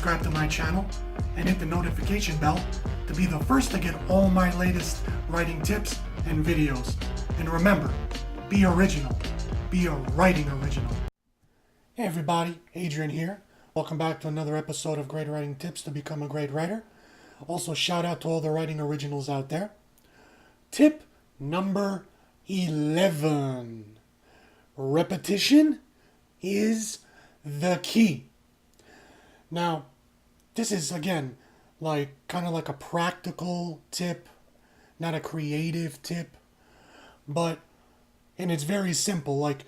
subscribe to my channel and hit the notification bell to be the first to get all my latest writing tips and videos. And remember, be original. Be a writing original. Hey everybody, Adrian here. Welcome back to another episode of Great Writing Tips to Become a Great Writer. Also, shout out to all the writing originals out there. Tip number 11. Repetition is the key. Now, this is, again, kind of like a practical tip, not a creative tip, and it's very simple. Like,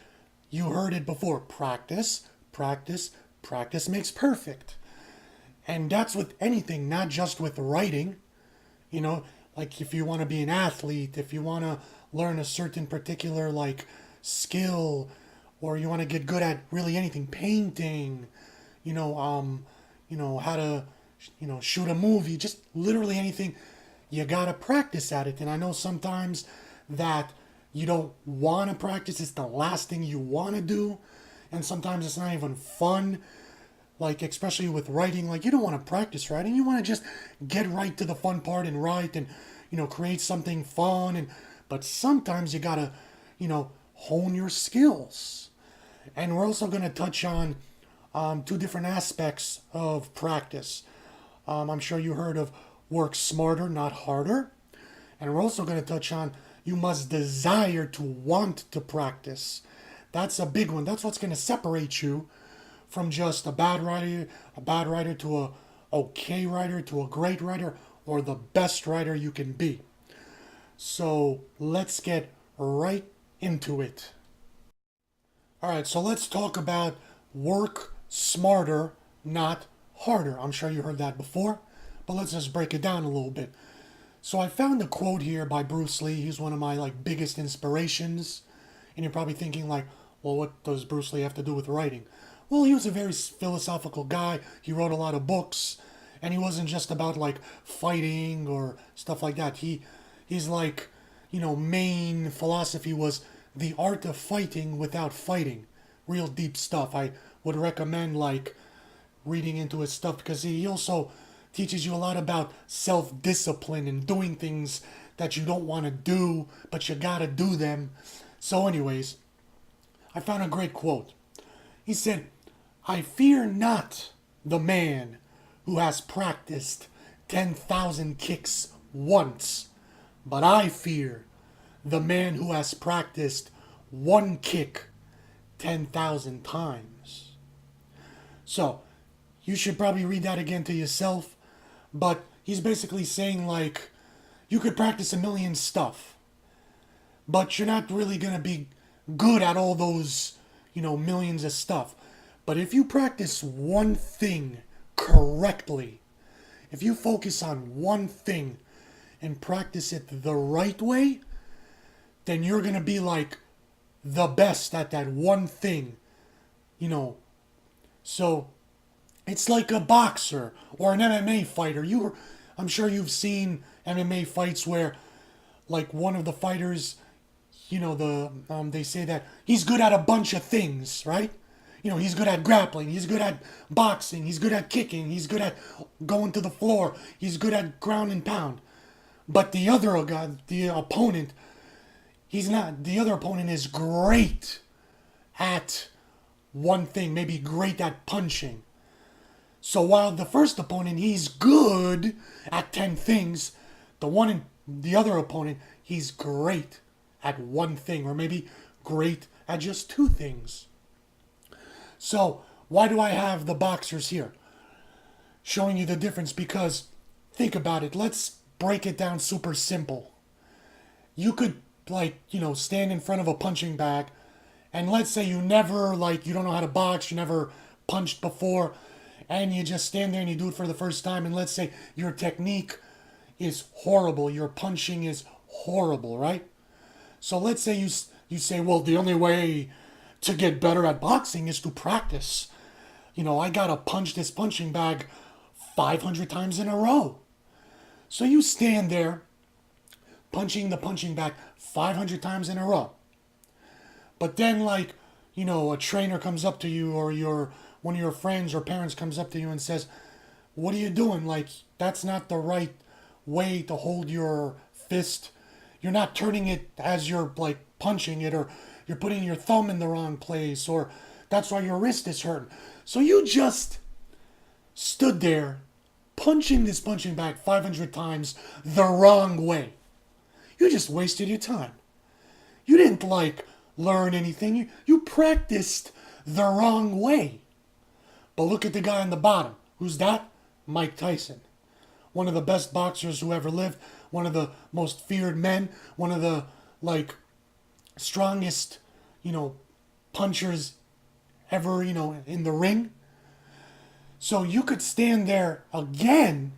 you heard it before. Practice, practice, practice makes perfect. And that's with anything, not just with writing. You know, like if you want to be an athlete, if you want to learn a certain particular, skill, or you want to get good at really anything, painting, how to, shoot a movie, just literally anything, you gotta practice at it. And I know sometimes that you don't want to practice, it's the last thing you want to do, and sometimes it's not even fun, especially with writing. You don't want to practice writing, you want to just get right to the fun part and write and, create something fun, but sometimes you gotta, hone your skills. And we're also going to touch on two different aspects of practice. I'm sure you heard of work smarter, not harder. And we're also going to touch on you must desire to want to practice. That's a big one. That's what's going to separate you from just a bad writer to a okay writer to a great writer, or the best writer you can be. So let's get right into it. All right, so let's talk about work smarter, not harder. I'm sure you heard that before, but let's just break it down a little bit. So I found a quote here by Bruce Lee. He's one of my biggest inspirations. And you're probably thinking well, what does Bruce Lee have to do with writing? Well, he was a very philosophical guy. He wrote a lot of books, and he wasn't just about fighting or stuff like that. His main philosophy was the art of fighting without fighting. Real deep stuff. I would recommend reading into his stuff, because he also teaches you a lot about self-discipline and doing things that you don't want to do, but you gotta do them. So anyways, I found a great quote. He said, "I fear not the man who has practiced 10,000 kicks once, but I fear the man who has practiced one kick 10,000 times." So, you should probably read that again to yourself, but he's basically saying you could practice a million stuff, but you're not really going to be good at all those, millions of stuff. But if you practice one thing correctly, if you focus on one thing and practice it the right way, then you're going to be the best at that one thing, So, it's like a boxer or an MMA fighter. I'm sure you've seen MMA fights where, one of the fighters, they say that he's good at a bunch of things, right? He's good at grappling, he's good at boxing, he's good at kicking, he's good at going to the floor, he's good at ground and pound. But the other guy, the opponent, he's not. The other opponent is great at one thing, maybe great at punching. So while the first opponent, he's good at 10 things, the other opponent, he's great at one thing, or maybe great at just two things. So why do I have the boxers here? Showing you the difference, because think about it. Let's break it down super simple. You could stand in front of a punching bag, and let's say you never you don't know how to box, you never punched before, and you just stand there and you do it for the first time, and let's say your technique is horrible, your punching is horrible, right? So let's say you say, well, the only way to get better at boxing is to practice. I gotta punch this punching bag 500 times in a row. So you stand there punching the punching bag 500 times in a row. But then a trainer comes up to you, or one of your friends or parents comes up to you and says, what are you doing? Like, that's not the right way to hold your fist. You're not turning it as you're like punching it, or you're putting your thumb in the wrong place, or that's why your wrist is hurting. So you just stood there punching this punching bag 500 times the wrong way. You just wasted your time. You didn't like learn anything. You practiced the wrong way. But look at the guy on the bottom. Who's that? Mike Tyson. One of the best boxers who ever lived, one of the most feared men, one of the like strongest, punchers ever, in the ring. So you could stand there again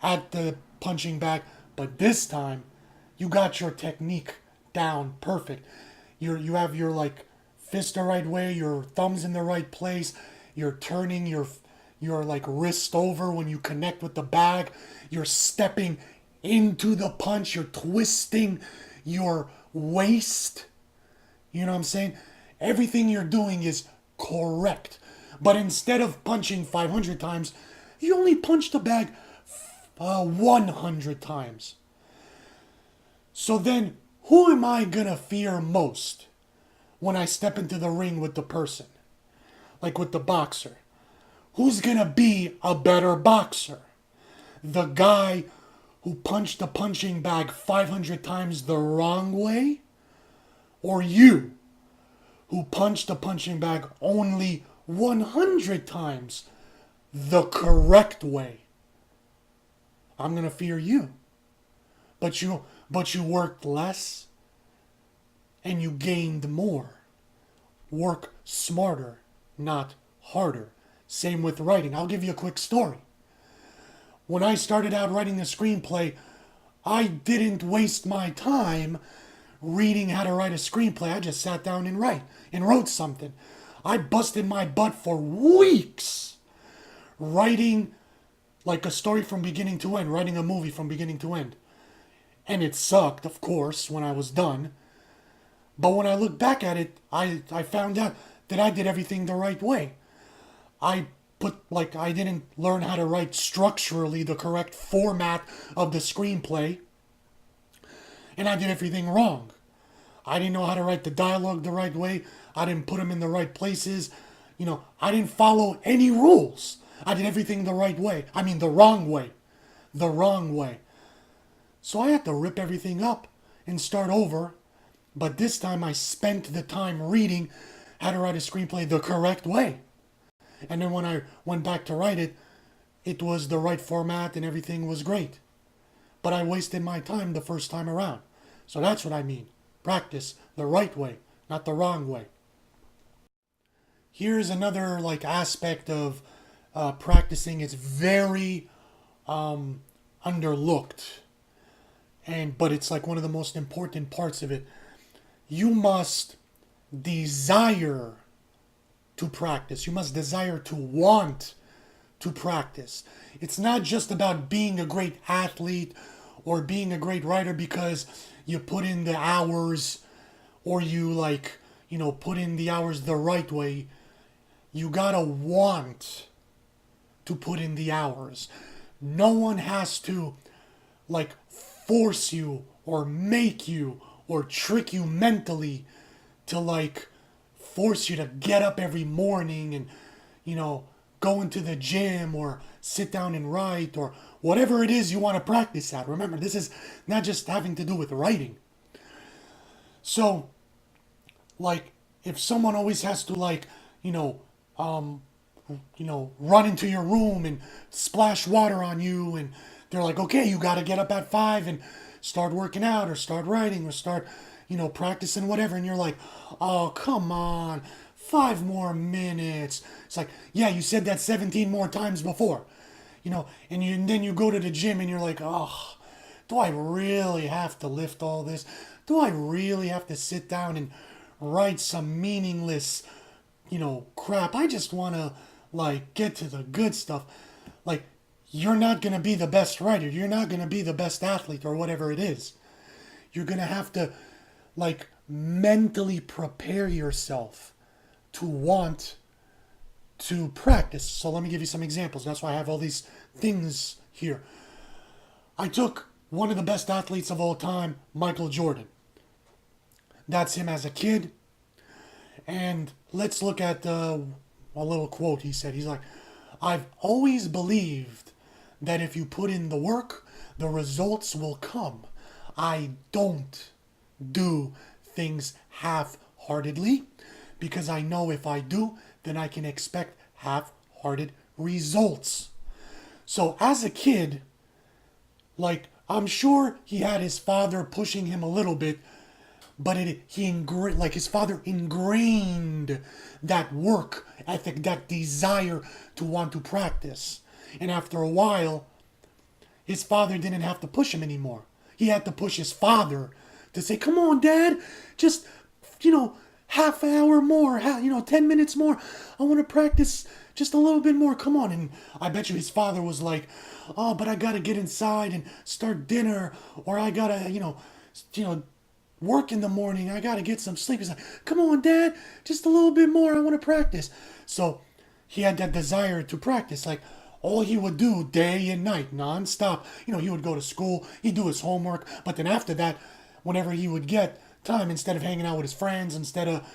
at the punching bag, but this time you got your technique down perfect. You have your like fist the right way, your thumbs in the right place, you're turning your like wrist over when you connect with the bag, you're stepping into the punch, you're twisting your waist. You know what I'm saying? Everything you're doing is correct. But instead of punching 500 times, you only punch the bag 100 times. So then, who am I gonna fear most when I step into the ring with the person? Like with the boxer. Who's gonna be a better boxer? The guy who punched the punching bag 500 times the wrong way? Or you, who punched the punching bag only 100 times the correct way? I'm gonna fear you. But you worked less and you gained more. Work smarter, not harder. Same with writing. I'll give you a quick story. When I started out writing a screenplay, I didn't waste my time reading how to write a screenplay. I just sat down and wrote something. I busted my butt for weeks writing like a story from beginning to end, writing a movie from beginning to end. And it sucked, of course, when I was done. But when I look back at it, I found out that I did everything the right way. I didn't learn how to write structurally the correct format of the screenplay. And I did everything wrong. I didn't know how to write the dialogue the right way. I didn't put them in the right places. I didn't follow any rules. I did everything the right way. I mean, the wrong way. The wrong way. So I had to rip everything up and start over. But this time I spent the time reading how to write a screenplay the correct way. And then when I went back to write it, it was the right format and everything was great. But I wasted my time the first time around. So that's what I mean. Practice the right way, not the wrong way. Here's another aspect of practicing. It's very underlooked, but it's one of the most important parts of it. You must desire to practice. You must desire to want to practice. It's not just about being a great athlete or being a great writer because you put in the hours, or you put in the hours the right way. You gotta want to put in the hours. No one has to force you or make you or trick you mentally to force you to get up every morning and go into the gym or sit down and write or whatever it is you want to practice at. Remember, this is not just having to do with writing. So if someone always has to run into your room and splash water on you, and they're like, okay, you got to get up at 5 and start working out or start writing or start practicing whatever, and you're like, oh, come on, 5 more minutes. It's like, yeah, you said that 17 more times before, and then you go to the gym and you're like, oh, do I really have to lift all this? Do I really have to sit down and write some meaningless, crap? I just want to get to the good stuff. You're not going to be the best writer. You're not going to be the best athlete or whatever it is. You're going to have to mentally prepare yourself to want to practice. So let me give you some examples. That's why I have all these things here. I took one of the best athletes of all time, Michael Jordan. That's him as a kid. And let's look at a little quote he said. He's like, I've always believed that if you put in the work, the results will come. I don't do things half-heartedly because I know if I do, then I can expect half-hearted results. So as a kid, like, I'm sure he had his father pushing him a little bit, but his father ingrained that work ethic, that desire to want to practice. And after a while, his father didn't have to push him anymore. He had to push his father to say, come on, Dad, just, half an hour more, 10 minutes more. I want to practice just a little bit more. Come on. And I bet you his father was like, oh, but I got to get inside and start dinner, or I got to, work in the morning. I got to get some sleep. He's like, come on, Dad, just a little bit more. I want to practice. So he had that desire to practice. Like, all he would do day and night, nonstop. He would go to school, he'd do his homework, but then after that, whenever he would get time, instead of hanging out with his friends, instead of,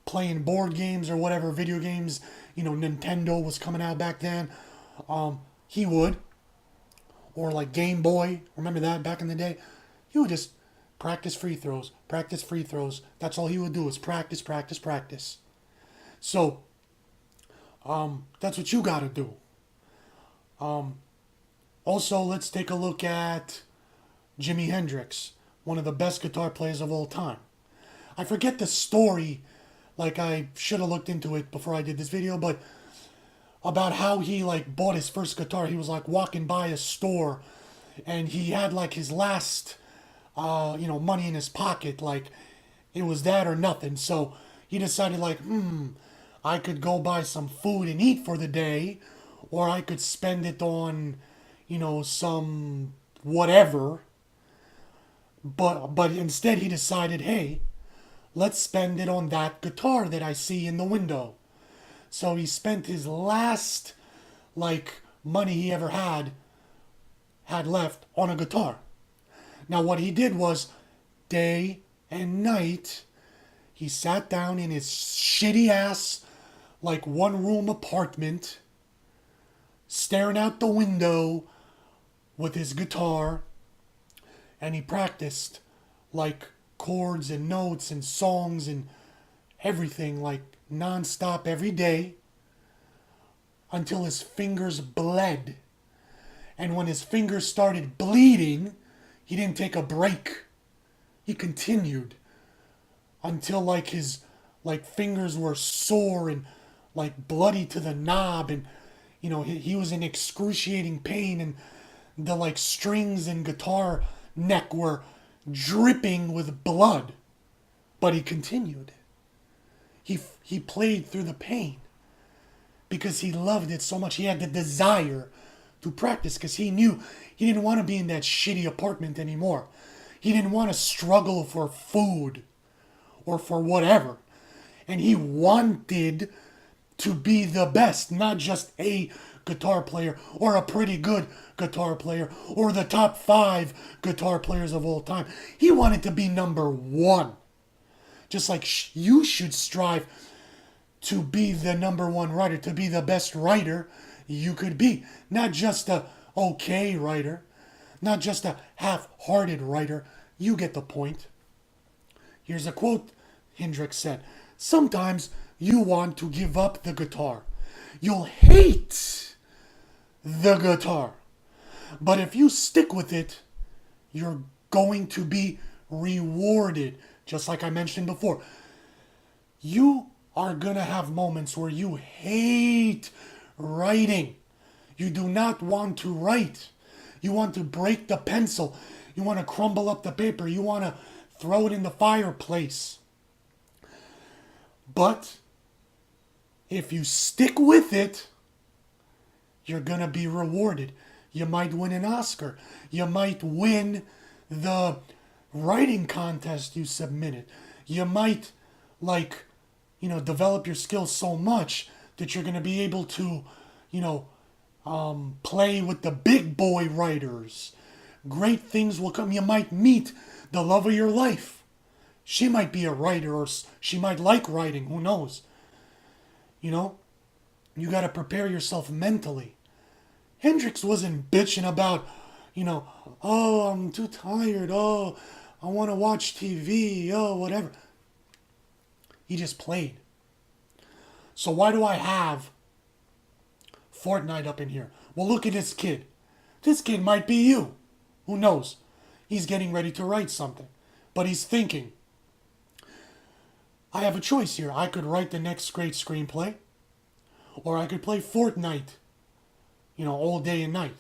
playing board games or whatever, video games, Nintendo was coming out back then, he would, or like Game Boy, remember that back in the day? He would just practice free throws. That's all he would do is practice. So, that's what you gotta do. Also, let's take a look at Jimi Hendrix, one of the best guitar players of all time. I forget the story, like I should have looked into it before I did this video, but about how he bought his first guitar. He was walking by a store and he had his last, money in his pocket. It was that or nothing. So he decided I could go buy some food and eat for the day, or I could spend it on, some whatever. But instead he decided, hey, let's spend it on that guitar that I see in the window. So he spent his last, money he ever had left on a guitar. Now what he did was, day and night, he sat down in his shitty ass, one-room apartment, staring out the window with his guitar, and he practiced chords and notes and songs and everything non-stop every day until his fingers bled. And when his fingers started bleeding, he didn't take a break. He continued until his fingers were sore and bloody to the knob, and he was in excruciating pain, and the strings and guitar neck were dripping with blood. But he continued. He played through the pain because he loved it so much. He had the desire to practice because he knew he didn't want to be in that shitty apartment anymore. He didn't want to struggle for food or for whatever. And he wanted to be the best, not just a guitar player or a pretty good guitar player or the top 5 guitar players of all time. He wanted to be number 1. Just like you should strive to be the number 1 writer, to be the best writer you could be. Not just a okay writer, not just a half-hearted writer. You get the point. Here's a quote Hendrix said. Sometimes you want to give up the guitar. You'll hate the guitar. But if you stick with it, you're going to be rewarded. Just like I mentioned before. You are going to have moments where you hate writing. You do not want to write. You want to break the pencil. You want to crumble up the paper. You want to throw it in the fireplace. But if you stick with it, you're going to be rewarded. You might win an Oscar. You might win the writing contest you submitted. You might develop your skills so much that you're going to be able to, you know, play with the big boy writers. Great things will come. You might meet the love of your life. She might be a writer, or she might like writing. Who knows? You know, you got to prepare yourself mentally. Hendrix wasn't bitching about, you know, oh, I'm too tired. Oh, I want to watch TV. Oh, whatever. He just played. So why do I have Fortnite up in here? Well, look at this kid. This kid might be you. Who knows? He's getting ready to write something. But he's thinking, I have a choice here. I could write the next great screenplay, or I could play Fortnite, you know, all day and night.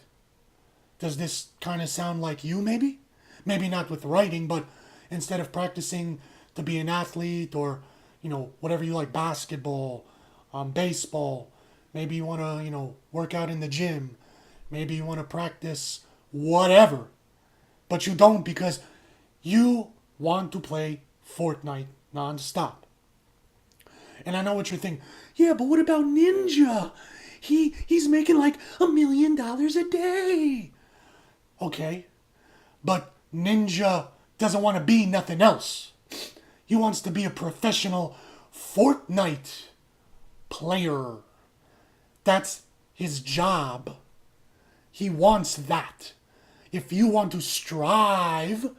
Does this kind of sound like you, maybe? Maybe not with writing, but instead of practicing to be an athlete, or, you know, whatever you like, basketball, baseball, maybe you want to, you know, work out in the gym. Maybe you want to practice whatever. But you don't, because you want to play Fortnite non-stop. And I know what you're thinking. Yeah, but what about Ninja? He's making like $1 million a day. Okay. But Ninja doesn't want to be nothing else. He wants to be a professional Fortnite player. That's his job. He wants that. If you want to strive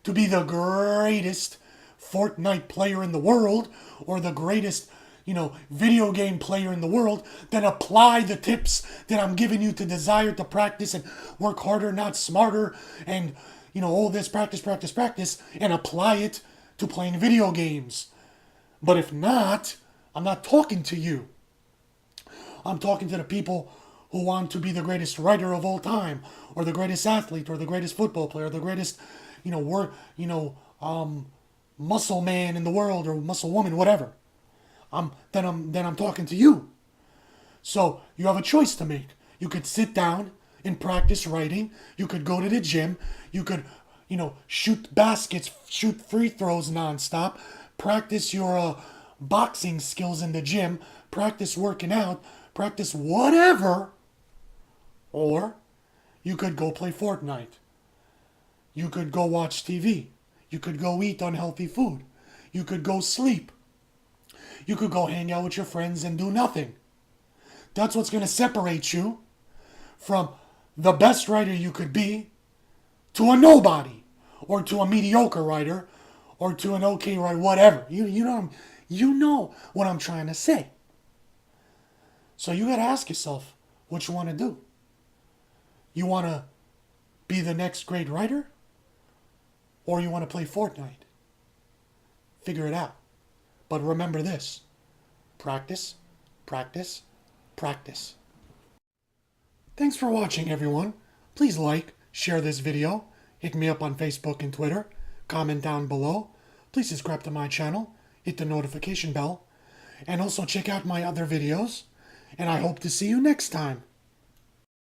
to be the greatest Fortnite player in the world, or the greatest, you know, video game player in the world, then apply the tips that I'm giving you to desire to practice and work harder, not smarter, and, you know, all this practice, and apply it to playing video games. But if not, I'm not talking to you. I'm talking to the people who want to be the greatest writer of all time, or the greatest athlete, or the greatest football player, the greatest, you know, muscle man in the world, or muscle woman, whatever. Then I'm talking to you. So you have a choice to make. You could sit down and practice writing. You could go to the gym. You could, you know, shoot baskets, shoot free throws nonstop. Practice your boxing skills in the gym. Practice working out. Practice whatever. Or you could go play Fortnite. You could go watch TV. You could go eat unhealthy food. You could go sleep. You could go hang out with your friends and do nothing. That's what's going to separate you from the best writer you could be to a nobody, or to a mediocre writer, or to an okay writer, whatever. You know what I'm trying to say. So you got to ask yourself what you want to do. You want to be the next great writer? Or you want to play Fortnite? Figure it out. But remember this. Practice, practice, practice. Thanks for watching, everyone. Please like, share this video. Hit me up on Facebook and Twitter. Comment down below. Please subscribe to my channel. Hit the notification bell. And also check out my other videos. And I hope to see you next time.